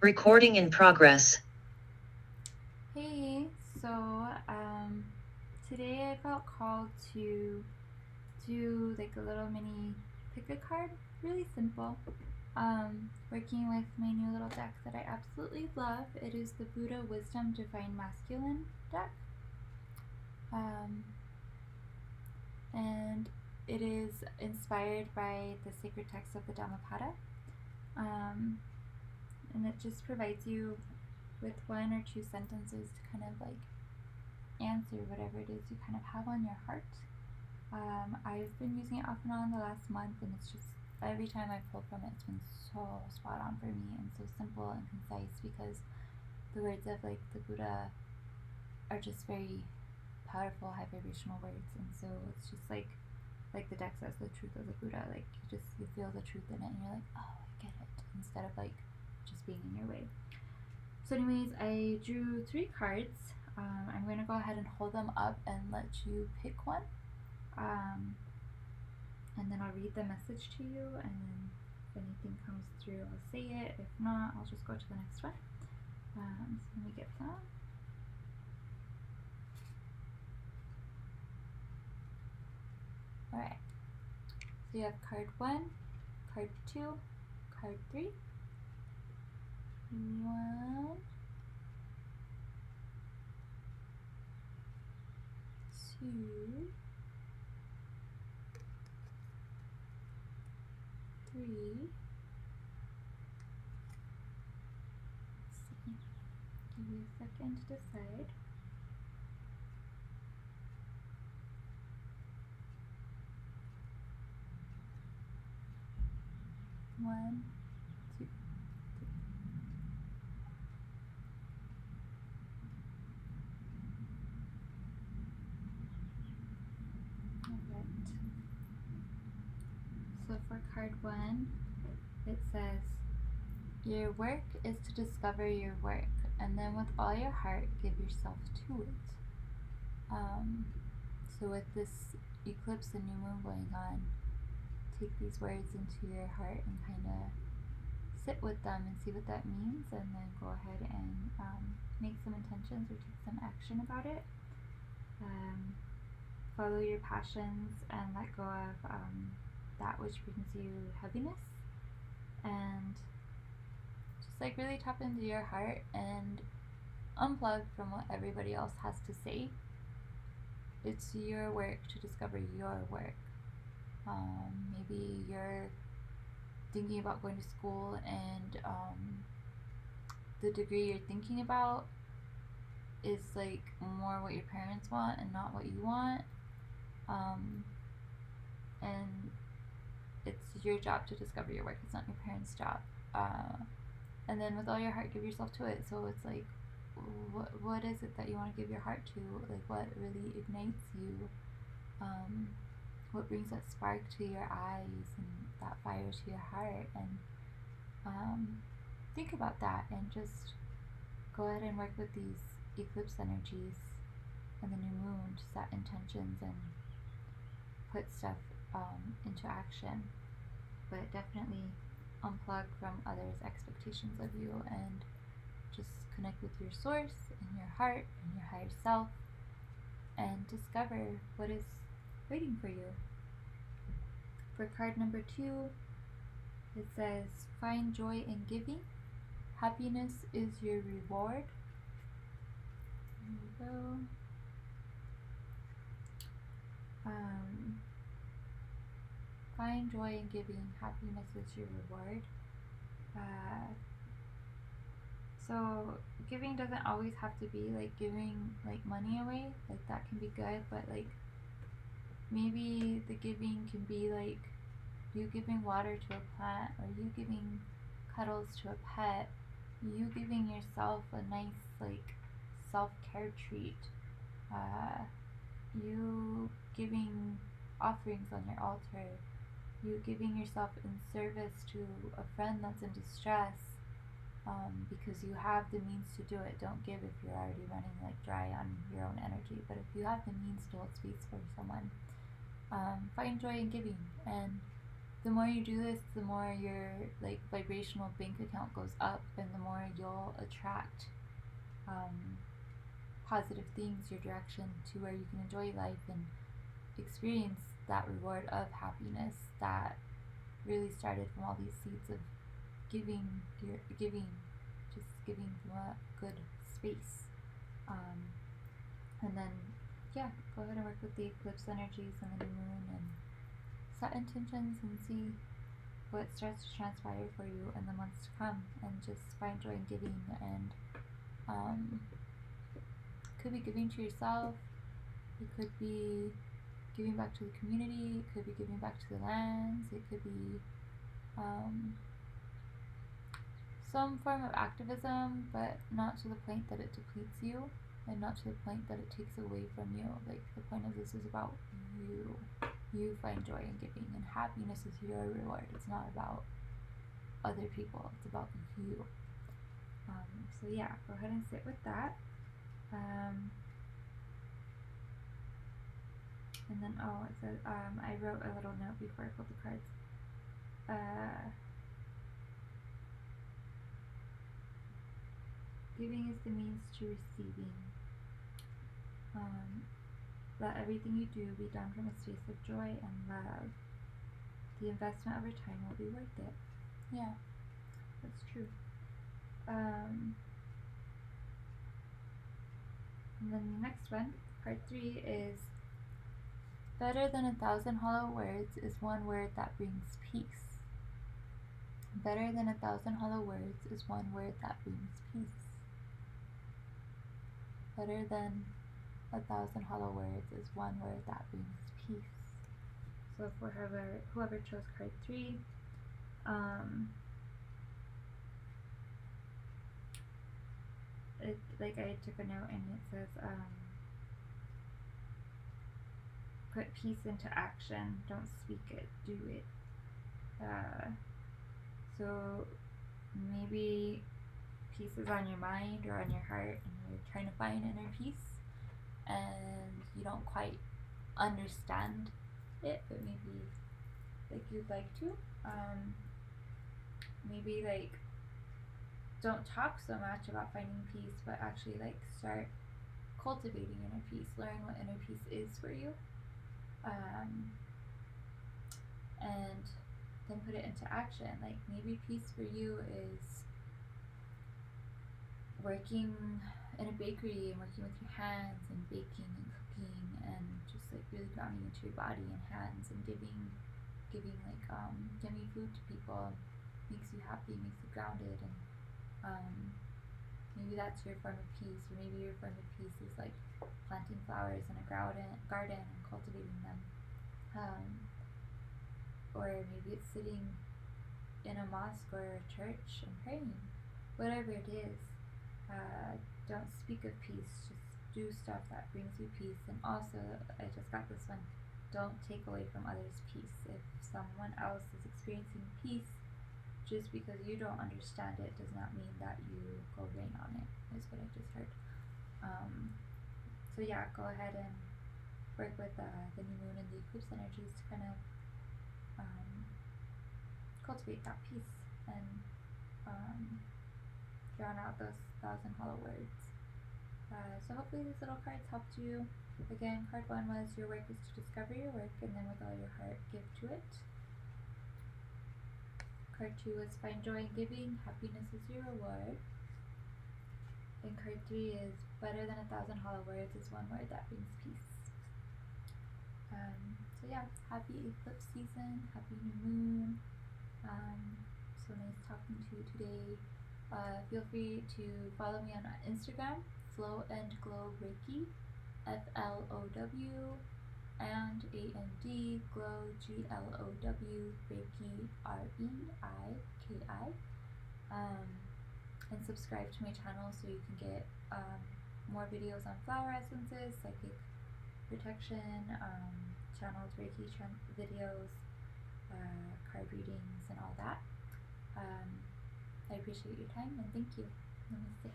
Recording in progress. Hey, so today I felt called to do like a little mini pick a card, really simple. Working with my new little deck that I absolutely love. It is the Buddha Divine Masculine deck, and it is inspired by the sacred text of the Dhammapada, and it just provides you with one or two sentences to kind of like answer whatever it is you kind of have on your heart. I've been using it off and on the last month, and it's just every time I pull from it, it's been so spot on for me and so simple and concise, because the words of like the Buddha are just very powerful, high vibrational words, and so it's just like the deck says, the truth of the Buddha. Like you feel the truth in it, and you're like, oh, I get it, instead of like just being in your way. So anyways, I drew 3 cards. I'm going to go ahead and hold them up and let you pick one. And then I'll read the message to you, and then if anything comes through, I'll say it. If not, I'll just go to the next one. So let me get that. Alright, so you have card 1, card 2, card 3. 1, 2, 3. Let's see. Give me a second to decide. 1, 2, 3. Alright. So for card 1, it says, your work is to discover your work, and then with all your heart, give yourself to it. So with this eclipse and new moon going on, take these words into your heart and kind of sit with them and see what that means, and then go ahead and make some intentions or take some action about it. Follow your passions and let go of that which brings you heaviness, and just like really tap into your heart and unplug from what everybody else has to say. It's your work to discover your work. Maybe you're thinking about going to school, and the degree you're thinking about is like more what your parents want and not what you want. And it's your job to discover your work. It's not your parents' job. And then with all your heart, give yourself to it. So it's like, what is it that you want to give your heart to? Like, what really ignites you? What brings that spark to your eyes and that fire to your heart? And think about that, and just go ahead and work with these eclipse energies and the new moon to set intentions and put stuff into action. But definitely unplug from others' expectations of you, and just connect with your source and your heart and your higher self, and discover what is waiting for you. For card number 2, it says, find joy in giving. Happiness is your reward. There we go. Find joy in giving. Happiness is your reward. So giving doesn't always have to be like giving like money away. Like that can be good, but like maybe the giving can be like you giving water to a plant, or you giving cuddles to a pet, you giving yourself a nice like self-care treat, you giving offerings on your altar, you giving yourself in service to a friend that's in distress, because you have the means to do it. Don't give if you're already running like dry on your own energy, but if you have the means to hold space for someone, find joy in giving, and the more you do this, the more your like vibrational bank account goes up, and the more you'll attract positive things your direction to where you can enjoy life and experience that reward of happiness that really started from all these seeds of giving, just giving from a good space. And then, yeah, go ahead and work with the eclipse energies and the new moon and set intentions and see what starts to transpire for you in the months to come, and just find joy in giving. And could be giving to yourself, it could be giving back to the community, it could be giving back to the lands, it could be some form of activism, but not to the point that it depletes you, and not to the point that it takes away from you. Like, the point of this is about you. You find joy in giving, and happiness is your reward. It's not about other people, it's about you. So yeah, go ahead and sit with that. And then, it says, I wrote a little note before I pulled the cards. Giving is the means to receiving. Let everything you do be done from a space of joy and love. The investment of your time will be worth it. Yeah, that's true. And then the next one, part 3, is better than 1,000 hollow words is one word that brings peace. Better than 1,000 hollow words is one word that brings peace. Better than 1,000 hollow words is one word that brings peace. So for whoever chose card 3, I took a note and it says, put peace into action. Don't speak it, do it. So maybe peace is on your mind or on your heart, and you're trying to find inner peace, and you don't quite understand it, but maybe you'd like to. Maybe don't talk so much about finding peace, but actually start cultivating inner peace. Learn what inner peace is for you, and then put it into action. Maybe peace for you is working in a bakery and working with your hands and baking and cooking and just really grounding into your body and hands and giving yummy food to people makes you happy, makes you grounded. And maybe that's your form of peace, or maybe your form of peace is planting flowers in a garden and cultivating them, or maybe it's sitting in a mosque or a church and praying. Whatever it is, don't speak of peace, just do stuff that brings you peace. And also, I just got this one, don't take away from others' peace. If someone else is experiencing peace, just because you don't understand it does not mean that you go rain on it, is what I just heard. So yeah, go ahead and work with the new moon and the eclipse energies to kind of cultivate that peace and drown out those 1,000 hollow words. So hopefully these little cards helped you. Again, card 1 was your work is to discover your work, and then with all your heart give to it. Card 2 was find joy in giving, happiness is your reward. And card 3 is better than 1,000 hollow words is one word that brings peace. So yeah, happy eclipse season, happy new moon. So nice talking to you today. Feel free to follow me on Instagram, Flow and Glow Reiki, FLOW and AND, Glow GLOW, Reiki REIKI. And subscribe to my channel so you can get more videos on flower essences, psychic protection, channeled Reiki videos, card readings, and all that. I appreciate your time and thank you. Namaste.